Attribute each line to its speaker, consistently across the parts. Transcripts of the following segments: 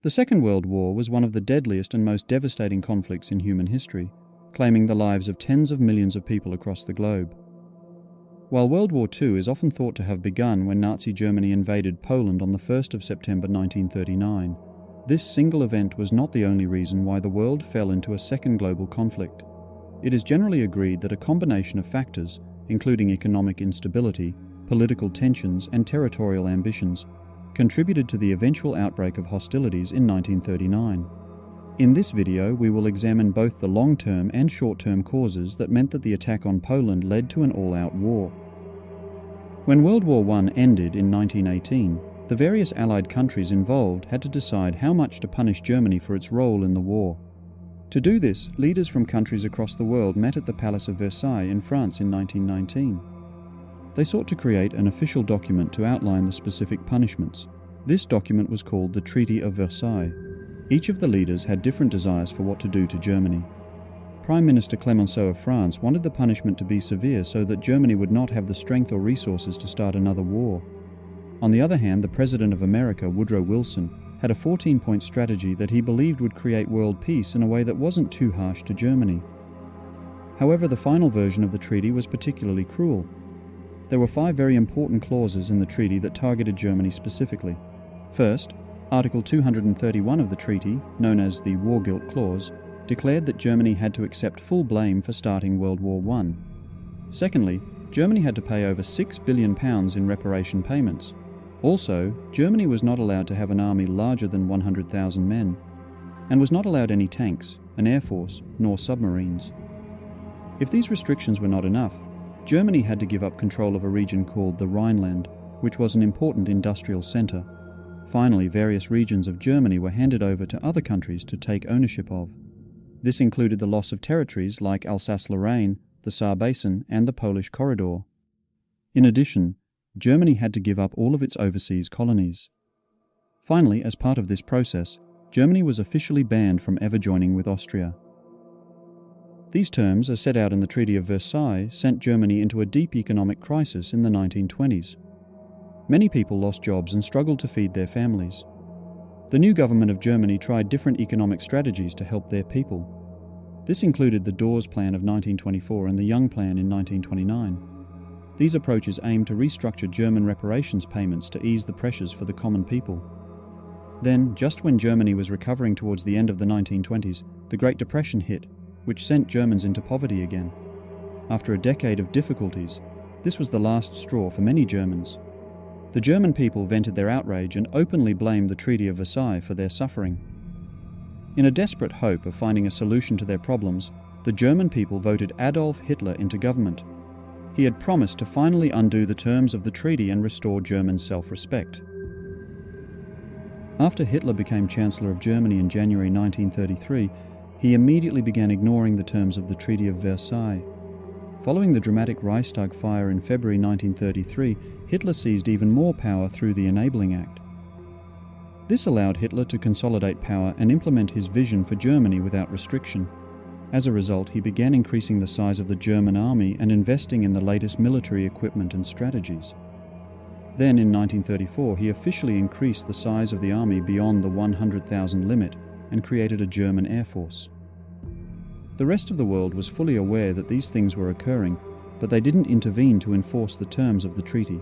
Speaker 1: The Second World War was one of the deadliest and most devastating conflicts in human history, claiming the lives of tens of millions of people across the globe. While World War II is often thought to have begun when Nazi Germany invaded Poland on the 1st of September 1939, this single event was not the only reason why the world fell into a second global conflict. It is generally agreed that a combination of factors, including economic instability, political tensions, and territorial ambitions, contributed to the eventual outbreak of hostilities in 1939. In this video, we will examine both the long-term and short-term causes that meant that the attack on Poland led to an all-out war. When World War I ended in 1918, the various Allied countries involved had to decide how much to punish Germany for its role in the war. To do this, leaders from countries across the world met at the Palace of Versailles in France in 1919. They sought to create an official document to outline the specific punishments. This document was called the Treaty of Versailles. Each of the leaders had different desires for what to do to Germany. Prime Minister Clemenceau of France wanted the punishment to be severe so that Germany would not have the strength or resources to start another war. On the other hand, the President of America, Woodrow Wilson, had a 14-point strategy that he believed would create world peace in a way that wasn't too harsh to Germany. However, the final version of the treaty was particularly cruel. There were 5 very important clauses in the treaty that targeted Germany specifically. First, Article 231 of the treaty, known as the War Guilt Clause, declared that Germany had to accept full blame for starting World War I. Secondly, Germany had to pay over £6 billion in reparation payments. Also, Germany was not allowed to have an army larger than 100,000 men, and was not allowed any tanks, an air force, nor submarines. If these restrictions were not enough, Germany had to give up control of a region called the Rhineland, which was an important industrial centre. Finally, various regions of Germany were handed over to other countries to take ownership of. This included the loss of territories like Alsace-Lorraine, the Saar Basin, and the Polish Corridor. In addition, Germany had to give up all of its overseas colonies. Finally, as part of this process, Germany was officially banned from ever joining with Austria. These terms, as set out in the Treaty of Versailles, sent Germany into a deep economic crisis in the 1920s. Many people lost jobs and struggled to feed their families. The new government of Germany tried different economic strategies to help their people. This included the Dawes Plan of 1924 and the Young Plan in 1929. These approaches aimed to restructure German reparations payments to ease the pressures for the common people. Then, just when Germany was recovering towards the end of the 1920s, the Great Depression hit, which sent Germans into poverty again. After a decade of difficulties, this was the last straw for many Germans. The German people vented their outrage and openly blamed the Treaty of Versailles for their suffering. In a desperate hope of finding a solution to their problems, the German people voted Adolf Hitler into government. He had promised to finally undo the terms of the treaty and restore German self-respect. After Hitler became Chancellor of Germany in January 1933, he immediately began ignoring the terms of the Treaty of Versailles. Following the dramatic Reichstag fire in February 1933, Hitler seized even more power through the Enabling Act. This allowed Hitler to consolidate power and implement his vision for Germany without restriction. As a result, he began increasing the size of the German army and investing in the latest military equipment and strategies. Then, in 1934, he officially increased the size of the army beyond the 100,000 limit and created a German air force. The rest of the world was fully aware that these things were occurring, but they didn't intervene to enforce the terms of the treaty.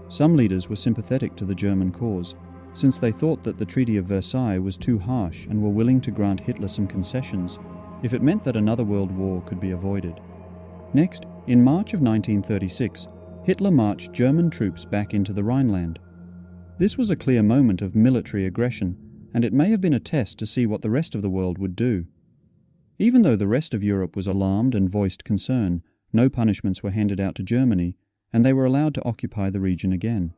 Speaker 1: Some leaders were sympathetic to the German cause, since they thought that the Treaty of Versailles was too harsh and were willing to grant Hitler some concessions, if it meant that another world war could be avoided. Next, in March of 1936, Hitler marched German troops back into the Rhineland. This was a clear moment of military aggression, and it may have been a test to see what the rest of the world would do. Even though the rest of Europe was alarmed and voiced concern, no punishments were handed out to Germany, and they were allowed to occupy the region again.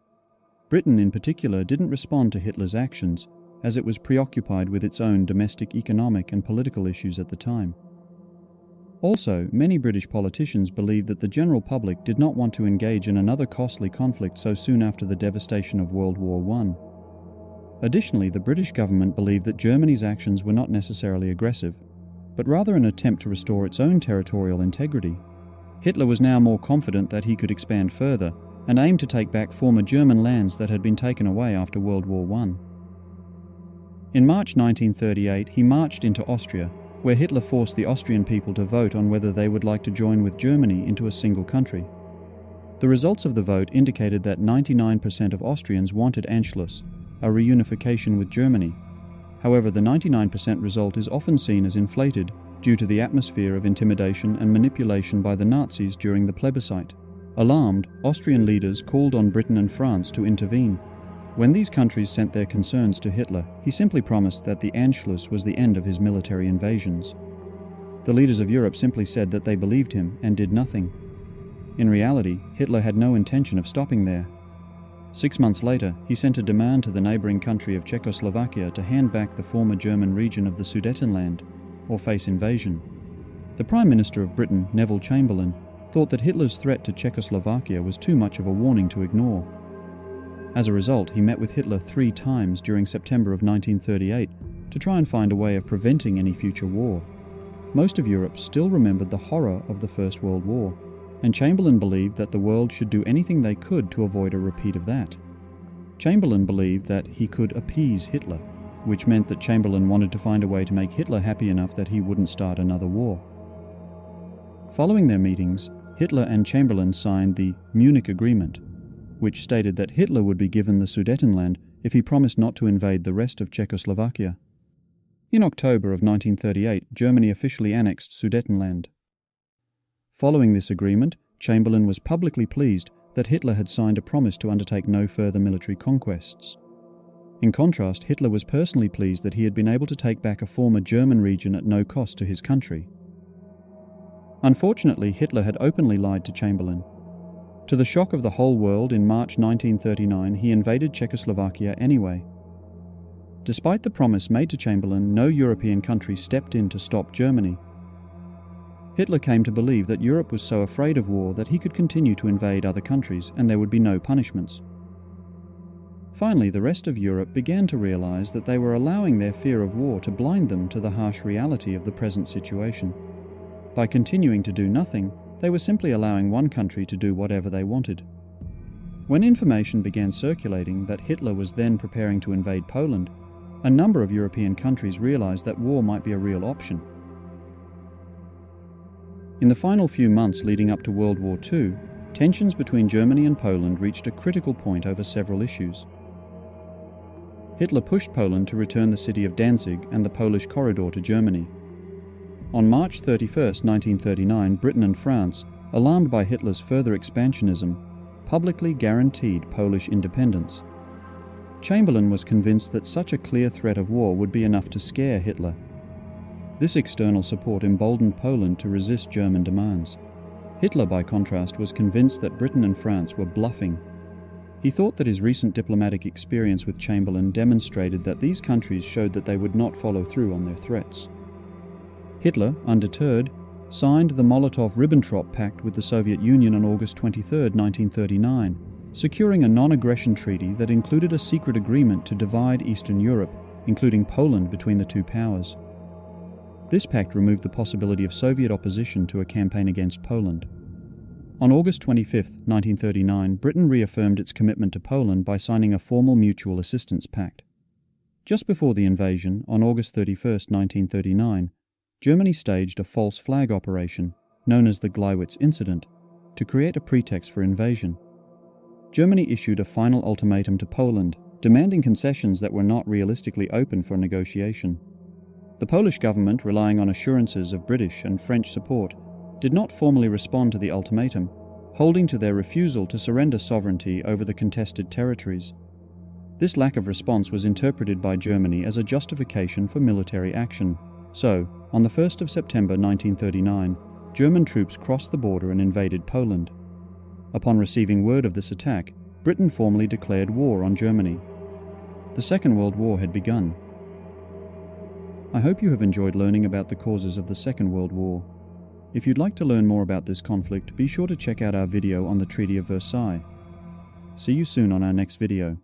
Speaker 1: Britain in particular didn't respond to Hitler's actions, as it was preoccupied with its own domestic economic and political issues at the time. Also, many British politicians believed that the general public did not want to engage in another costly conflict so soon after the devastation of World War I. Additionally, the British government believed that Germany's actions were not necessarily aggressive, but rather an attempt to restore its own territorial integrity. Hitler was now more confident that he could expand further, and aimed to take back former German lands that had been taken away after World War I. In March 1938, he marched into Austria, where Hitler forced the Austrian people to vote on whether they would like to join with Germany into a single country. The results of the vote indicated that 99% of Austrians wanted Anschluss, a reunification with Germany. However, the 99% result is often seen as inflated due to the atmosphere of intimidation and manipulation by the Nazis during the plebiscite. Alarmed, Austrian leaders called on Britain and France to intervene. When these countries sent their concerns to Hitler, he simply promised that the Anschluss was the end of his military invasions. The leaders of Europe simply said that they believed him and did nothing. In reality, Hitler had no intention of stopping there. 6 months later, he sent a demand to the neighbouring country of Czechoslovakia to hand back the former German region of the Sudetenland, or face invasion. The Prime Minister of Britain, Neville Chamberlain, thought that Hitler's threat to Czechoslovakia was too much of a warning to ignore. As a result, he met with Hitler 3 times during September of 1938 to try and find a way of preventing any future war. Most of Europe still remembered the horror of the First World War, and Chamberlain believed that the world should do anything they could to avoid a repeat of that. Chamberlain believed that he could appease Hitler, which meant that Chamberlain wanted to find a way to make Hitler happy enough that he wouldn't start another war. Following their meetings, Hitler and Chamberlain signed the Munich Agreement, which stated that Hitler would be given the Sudetenland if he promised not to invade the rest of Czechoslovakia. In October of 1938, Germany officially annexed Sudetenland. Following this agreement, Chamberlain was publicly pleased that Hitler had signed a promise to undertake no further military conquests. In contrast, Hitler was personally pleased that he had been able to take back a former German region at no cost to his country. Unfortunately, Hitler had openly lied to Chamberlain. To the shock of the whole world, in March 1939, he invaded Czechoslovakia anyway. Despite the promise made to Chamberlain, no European country stepped in to stop Germany. Hitler came to believe that Europe was so afraid of war that he could continue to invade other countries and there would be no punishments. Finally, the rest of Europe began to realize that they were allowing their fear of war to blind them to the harsh reality of the present situation. By continuing to do nothing, they were simply allowing one country to do whatever they wanted. When information began circulating that Hitler was then preparing to invade Poland, a number of European countries realized that war might be a real option. In the final few months leading up to World War II, tensions between Germany and Poland reached a critical point over several issues. Hitler pushed Poland to return the city of Danzig and the Polish corridor to Germany. On March 31, 1939, Britain and France, alarmed by Hitler's further expansionism, publicly guaranteed Polish independence. Chamberlain was convinced that such a clear threat of war would be enough to scare Hitler. This external support emboldened Poland to resist German demands. Hitler, by contrast, was convinced that Britain and France were bluffing. He thought that his recent diplomatic experience with Chamberlain demonstrated that these countries showed that they would not follow through on their threats. Hitler, undeterred, signed the Molotov-Ribbentrop Pact with the Soviet Union on August 23, 1939, securing a non-aggression treaty that included a secret agreement to divide Eastern Europe, including Poland, between the two powers. This pact removed the possibility of Soviet opposition to a campaign against Poland. On August 25, 1939, Britain reaffirmed its commitment to Poland by signing a formal mutual assistance pact. Just before the invasion, on August 31, 1939, Germany staged a false flag operation, known as the Gleiwitz Incident, to create a pretext for invasion. Germany issued a final ultimatum to Poland, demanding concessions that were not realistically open for negotiation. The Polish government, relying on assurances of British and French support, did not formally respond to the ultimatum, holding to their refusal to surrender sovereignty over the contested territories. This lack of response was interpreted by Germany as a justification for military action. So, on the 1st of September 1939, German troops crossed the border and invaded Poland. Upon receiving word of this attack, Britain formally declared war on Germany. The Second World War had begun. I hope you have enjoyed learning about the causes of the Second World War. If you'd like to learn more about this conflict, be sure to check out our video on the Treaty of Versailles. See you soon on our next video.